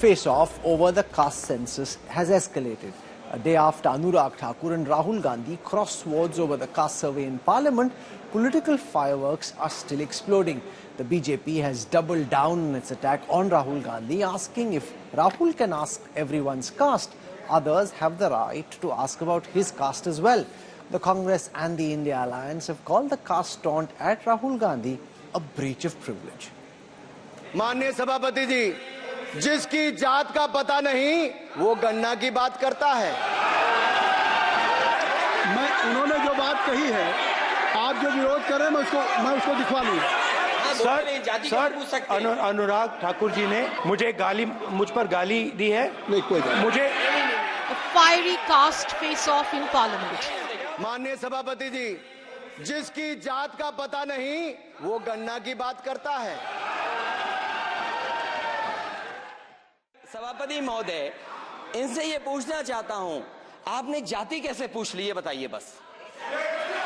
Face-off over the caste census has escalated. A day after Anurag Thakur and Rahul Gandhi crossed swords over the caste survey in Parliament, political fireworks are still exploding. The BJP has doubled down on its attack on Rahul Gandhi, asking if Rahul can ask everyone's caste, others have the right to ask about his caste as well. The Congress and the India Alliance have called the caste taunt at Rahul Gandhi a breach of privilege. माननीय सभापति जी, जिसकी जात का पता नहीं वो गन्ना की बात करता है। उन्होंने जो बात कही है, आप जो विरोध कर रहे हैं मैं उसको दिखवा लूंगा। सर, अनुराग ठाकुर जी ने मुझ पर गाली दी है। नहीं, कोई गाली। मुझे A fiery caste face-off in Parliament. माननीय सभापति जी, जिसकी जात का पता नहीं वो गन्ना की बात करता है। सभापति महोदय, इनसे ये पूछना चाहता हूं, आपने जाति कैसे पूछ ली, ये बताइए बस।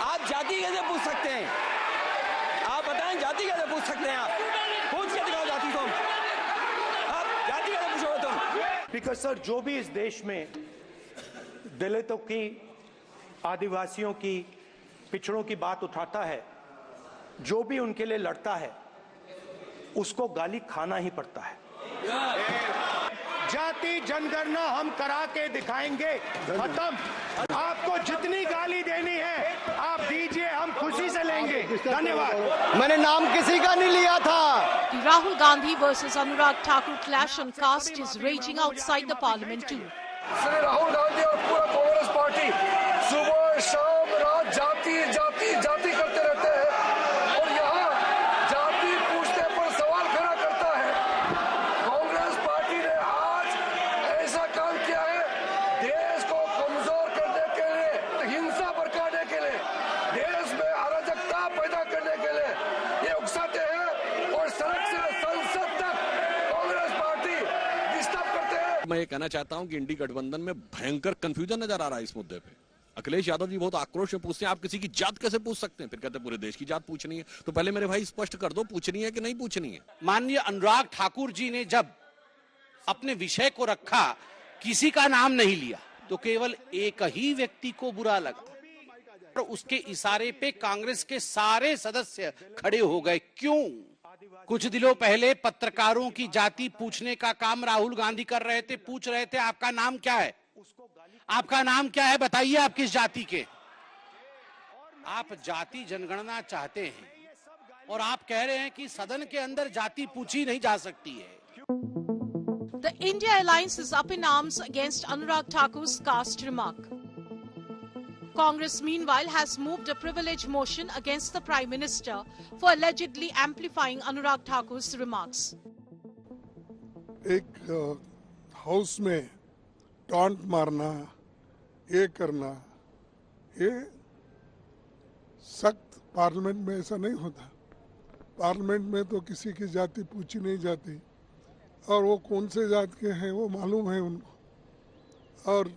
आप जाति कैसे पूछ सकते हैं? आप बताएं, जाति कैसे पूछ सकते हैं? आप पूछ के दिखाओ जाति तुम। आप जाति कैसे पूछोगे तुम? स्पीकर सर, जो भी इस देश में दलितों की, आदिवासियों की, पिछड़ों की बात उठाता है, जो भी उनके लिए लड़ता है, उसको गाली खाना ही पड़ता है। जाति जनगणना हम करा के दिखाएंगे, खत्म। आपको जितनी गाली देनी है आप दीजिए, हम खुशी से लेंगे। धन्यवाद। मैंने नाम किसी का नहीं लिया था। The Rahul Gandhi versus Anurag Thakur clash on caste is raging outside the parliament too. Shri Rahul Gandhi और पूरा कांग्रेस पार्टी सुबह शाम रात जाति जाति जाति करते रहते हैं और यहाँ जाति पूछने पर सवाल खड़ा करता है। कांग्रेस पार्टी ने आज ऐसा काम किया है, देश को कमजोर करने के लिए, हिंसा भड़काने के लिए, देश में अराजकता पैदा करने के लिए ये उकसाते हैं और सड़क से संसद तक कांग्रेस पार्टी डिस्टर्ब करते हैं। मैं ये कहना चाहता हूं कि इंडी गठबंधन में भयंकर कंफ्यूजन नजर आ रहा है इस मुद्दे पे। अखिलेश यादव जी बहुत आक्रोश में पूछते हैं, आप किसी की जात कैसे पूछ सकते हैं? फिर कहते हैं पूरे देश की जात पूछनी है। तो पहले मेरे भाई स्पष्ट कर दो, पूछनी है कि नहीं पूछनी है? माननीय अनुराग ठाकुर जी ने जब अपने विषय को रखा, किसी का नाम नहीं लिया, तो केवल एक ही व्यक्ति को बुरा लगा और उसके इशारे पे कांग्रेस के सारे सदस्य खड़े हो गए। क्यों? कुछ दिनों पहले पत्रकारों की जाति पूछने का काम राहुल गांधी कर रहे थे, पूछ रहे थे आपका नाम क्या है, आपका नाम क्या है, बताइए आप किस जाति के। आप जाति जनगणना चाहते हैं और आप कह रहे हैं कि सदन के अंदर जाति पूछी नहीं जा सकती है। The India Alliance is up in arms against Anurag Thakur's caste remark. Congress, meanwhile, has moved a privilege motion against the Prime Minister for allegedly amplifying Anurag Thakur's remarks. एक हाउस में टॉन्ट मारना, ये करना, ये सख्त parliament में ऐसा नहीं होता। पार्लियामेंट में तो किसी की जाति पूछी नहीं जाती और वो कौन से जात के हैं वो मालूम है उनको। और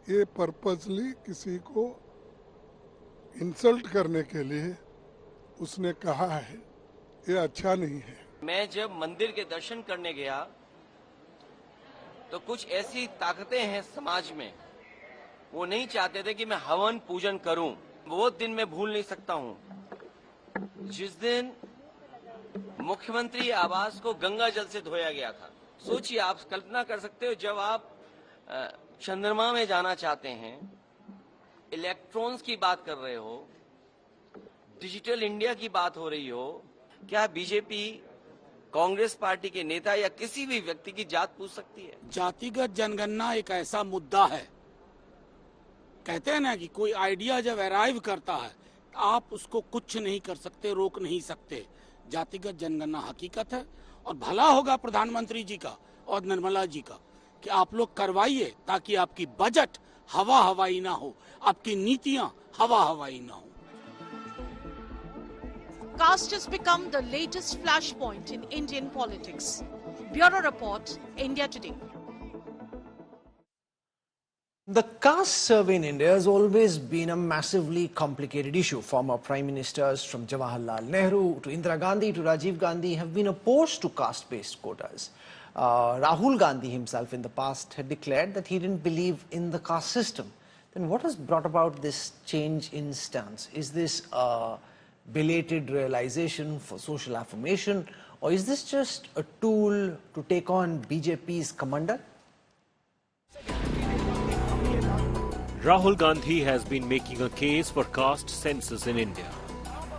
ये पर्पसली किसी को इंसल्ट करने के लिए उसने कहा है, ये अच्छा नहीं है। मैं जब मंदिर के दर्शन करने गया तो कुछ ऐसी ताकतें हैं समाज में, वो नहीं चाहते थे कि मैं हवन पूजन करूं। वो दिन मैं भूल नहीं सकता हूं जिस दिन मुख्यमंत्री आवास को गंगा जल से धोया गया था। सोचिए, आप कल्पना कर सकते हो, जब आप चंद्रमा में जाना चाहते हैं, इलेक्ट्रॉन्स की बात कर रहे हो, डिजिटल इंडिया की बात हो रही हो, क्या बीजेपी कांग्रेस पार्टी के नेता या किसी भी व्यक्ति की जात पूछ सकती है? जातिगत जनगणना एक ऐसा मुद्दा है, कहते हैं ना कि कोई आइडिया जब अराइव करता है आप उसको कुछ नहीं कर सकते, रोक नहीं सकते। जातिगत जनगणना हकीकत है और भला होगा प्रधानमंत्री जी का और निर्मला जी का कि आप लोग करवाइए, ताकि आपकी बजट हवा हवाई ना हो, आपकी नीतियां हवा हवाई ना हो। Caste has become the latest flashpoint in Indian politics. Bureau Report, India Today. The caste survey in India has always been a massively complicated issue. Former Prime Ministers from Jawaharlal Nehru to Indira Gandhi to Rajiv Gandhi have been opposed to caste-based quotas. Rahul Gandhi himself in the past had declared that he didn't believe in the caste system. Then what has brought about this change in stance? Is this a belated realization for social affirmation, or is this just a tool to take on BJP's commander? Rahul Gandhi has been making a case for caste census in India.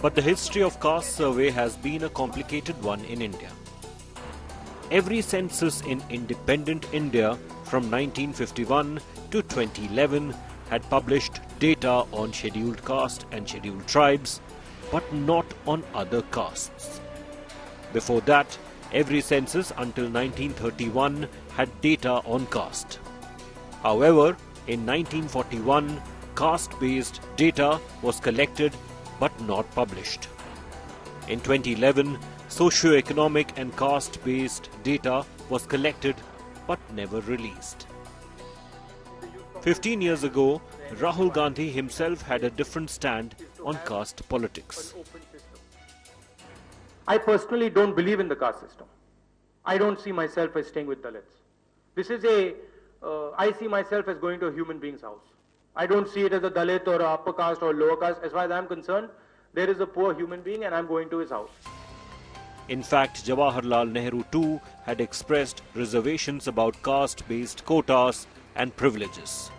But the history of caste survey has been a complicated one in India. Every census in independent India from 1951 to 2011 had published data on scheduled caste and scheduled tribes, but not on other castes. Before that, every census until 1931 had data on caste. However, in 1941, caste-based data was collected but not published. In 2011, socio-economic and caste-based data was collected but never released. 15 years ago, Rahul Gandhi himself had a different stand on caste politics. I personally don't believe in the caste system. I don't see myself as staying with Dalits. This is I see myself as going to a human being's house. I don't see it as a Dalit or a upper caste or lower caste. As far as I'm concerned, there is a poor human being and I'm going to his house. In fact, Jawaharlal Nehru too had expressed reservations about caste-based quotas and privileges.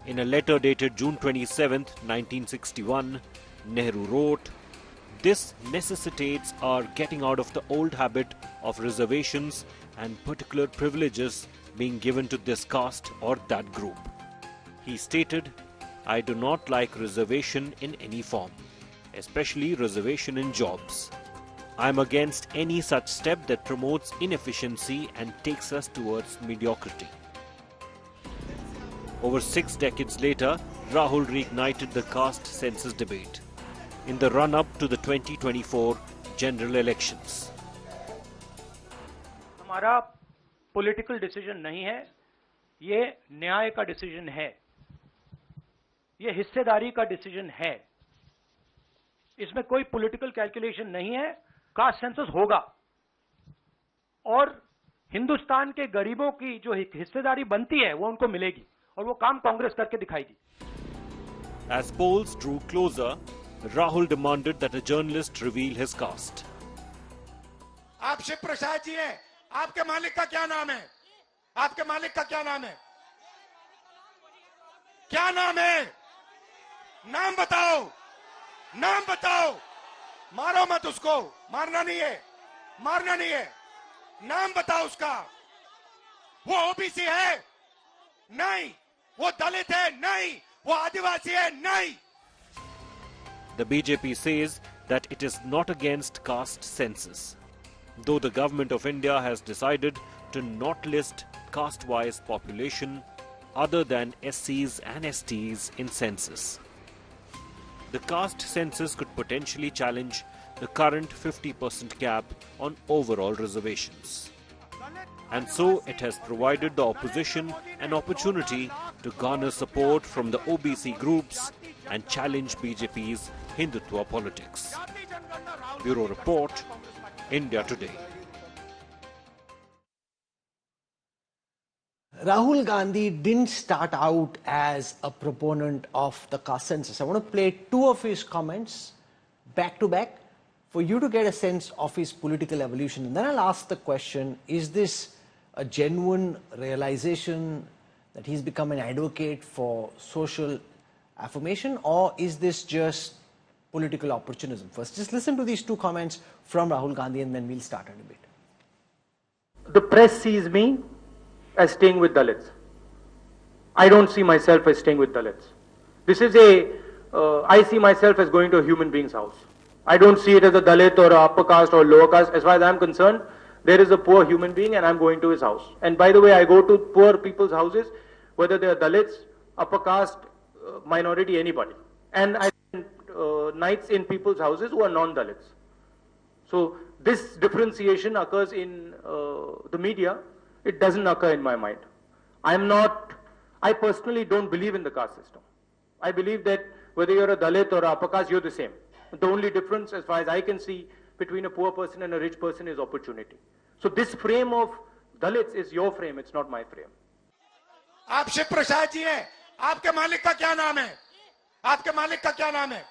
In a letter dated June 27, 1961, Nehru wrote, "This necessitates our getting out of the old habit of reservations and particular privileges being given to this caste or that group." He stated, "I do not like reservation in any form, especially reservation in jobs. I am against any such step that promotes inefficiency and takes us towards mediocrity." Over 6 decades later, Rahul reignited the caste census debate in the run-up to the 2024 general elections. हमारा political decision नहीं है, ये न्याय का decision है, ये हिस्सेदारी का डिसीजन है। इसमें कोई पॉलिटिकल कैलकुलेशन नहीं है। कास्ट सेंसस होगा और हिंदुस्तान के गरीबों की जो हिस्सेदारी बनती है वो उनको मिलेगी और वो काम कांग्रेस करके दिखाएगी। As polls drew closer, Rahul demanded that a journalist reveal his caste. आप शिव प्रसाद जी हैं, आपके मालिक का क्या नाम है? आपके मालिक का क्या नाम है? क्या नाम है? नाम बताओ, नाम बताओ। मारो मत उसको, मारना नहीं है, मारना नहीं है। नाम बताओ उसका। वो ओबीसी है? नहीं। वो दलित है? नहीं। वो आदिवासी है? नहीं। The BJP says that it is not against caste census, though the government of India has decided to not list caste-wise population other than SCs and STs in census. The caste census could potentially challenge the current 50% cap on overall reservations. And so it has provided the opposition an opportunity to garner support from the OBC groups and challenge BJP's Hindutva politics. Bureau Report, India Today. Rahul Gandhi didn't start out as a proponent of the caste census. I want to play two of his comments back to back for you to get a sense of his political evolution. And then I'll ask the question, is this a genuine realization that he's become an advocate for social affirmation, or is this just political opportunism? First, just listen to these two comments from Rahul Gandhi and then we'll start a debate. The press sees me as staying with Dalits. I don't see myself as staying with Dalits. This is I see myself as going to a human being's house. I don't see it as a Dalit or a upper caste or lower caste. As far as I'm concerned, there is a poor human being and I'm going to his house. And by the way, I go to poor people's houses, whether they are Dalits, upper caste, minority, anybody. And I spend nights in people's houses who are non-Dalits. So this differentiation occurs in the media. It doesn't occur in my mind. I personally don't believe in the caste system. I believe that whether you're a Dalit or a upper caste, you're the same. The only difference, as far as I can see, between a poor person and a rich person is opportunity. So this frame of Dalits is your frame, it's not my frame. आप शिव प्रसाद जी हैं, आपके मालिक का क्या नाम है? आपके मालिक का क्या नाम है?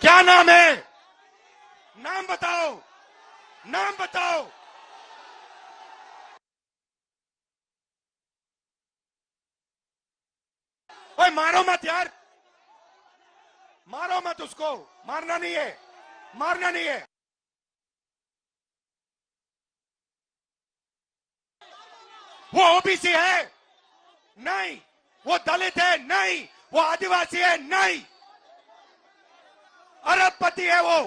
क्या नाम है? नाम बताओ, नाम बताओ। ओए मारो मत यार, मारो मत उसको, मारना नहीं है, मारना नहीं है। वो ओबीसी है? नहीं। वो दलित है? नहीं। वो आदिवासी है? नहीं। अरबपति है वो।